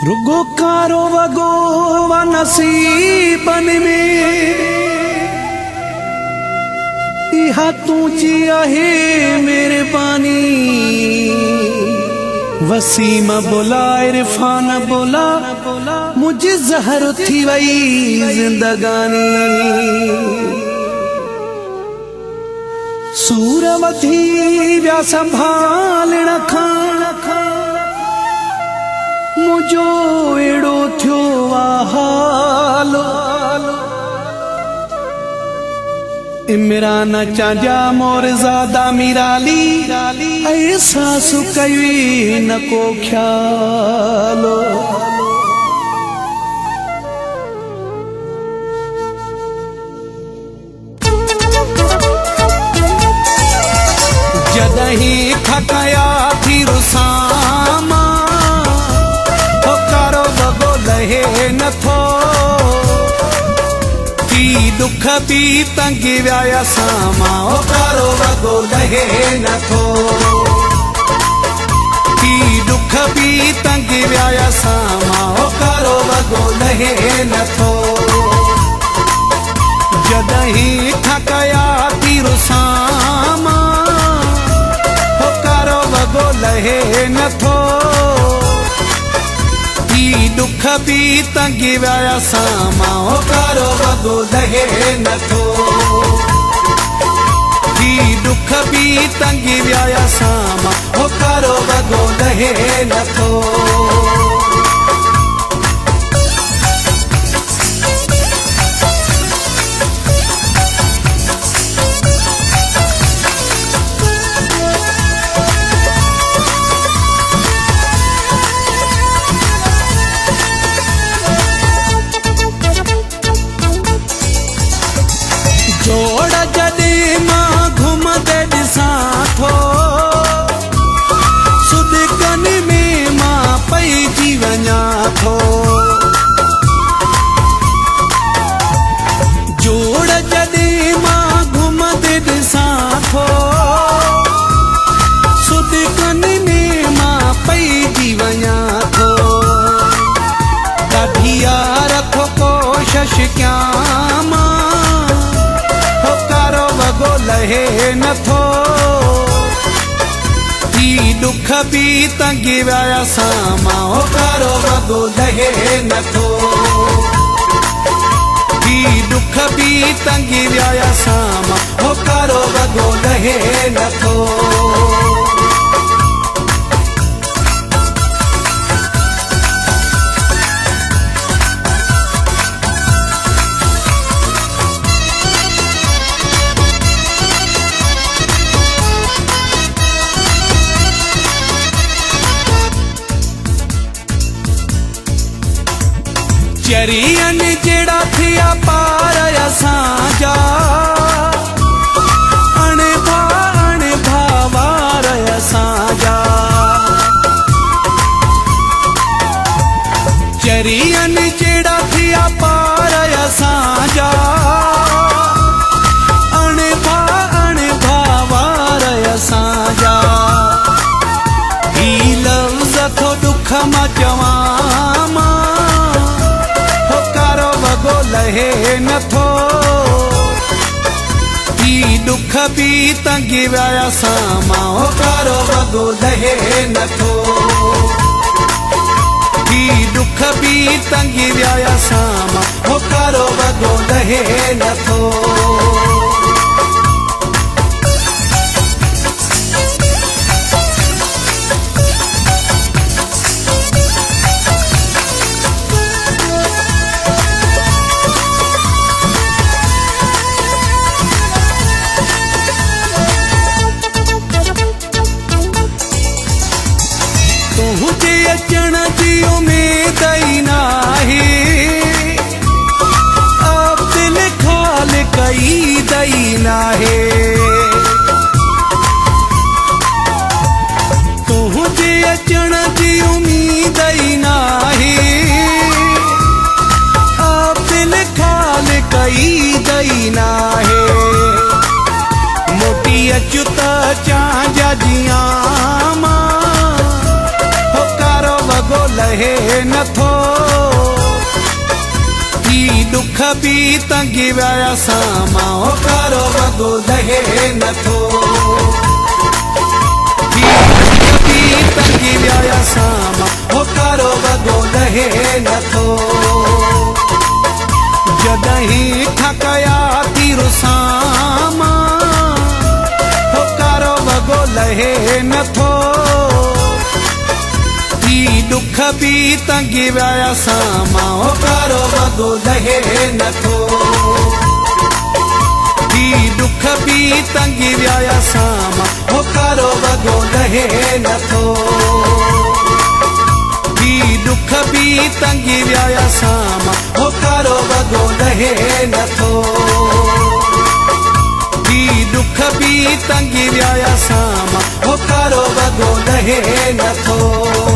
रुगो कारो वगो व नसीबन में इहा तुझी आहे मेहरबानी। वसीम बोला इरफान बोला मुझे जहर थी वही जिंदगानी। सूरवती व्या संभालण खां मुझो एड़ो थियो हालो। इमरान चाजा मोर ज़ादा मिराली ऐसा सुकई न को ख्यालो। जदही थकया थी रुसामा हो कारो बगो लहे न थो की दुख भी तंगी व्याया सामा। हो कारो बगो लहे न थो की दुख भी तंगी व्याया सामा। हो कारो बगो लहे न थो जदही थकया थी रुसामा हो कारो बगो लहे न थो की दुख भी तंगी व्याया सामा। हो कारो बगो लहे न थो की दुख भी तंगी व्याया सामा। हो कारो बगो लहे न थो। जोड़ जॾी मां घुमंदे ॾिसां थो सुदिकनि में मां पइजी वञा थो। जोड़ जॾी मां घुमंदे ॾिसां थो सुदिकनि में मां पइजी वञा थो। कढी यार थो कोशिश कयां मां बगो लहे न थो की दुख भी तंगी व्याया सामा। हो कारो बगो लहे न थो की दुख भी तंगी व्याया सामा। हो कारो बगो लहे न थो। चरियन जेड़ा थिया पार असांजा अण भावार असांजा। चरियन जेड़ा थिया पार असांजा अण भावार असांजा। ही लफ्ज़ थो दुख मां चवां मां लहे न थो की दुख भी तंगी व्याया सामा। हो कारो बगो लहे न थो की दुख भी तंगी व्याया सामा। हो कारो बगो लहे न थो। तुझे अचण जी उम्मीद ही नाहे अब दिल खाल कई दई नाहे। तुझे अचण जी उम्मीद ही नाहे अब दिल खाल कई दई नाहे। मोटी अचुत चांजा जियां लहे न थो बि तंगी विया सामा हो कारो वॻो लहे नथो तंगी विया सामा हो कारो वॻो लहे नथो जॾहिं थकया तीर सामा हो कारो वॻो लहे नथो दुख भी तंगी विया सामा हो कारो वॻो लहे नथो दुख भी तंगी विया सामा हो कारो वॻो लहे नथो दुख भी तंगी विया सामा हो कारो वॻो लहे नथो दुख भी तंगी विया सामा हो कारो वॻो लहे नथो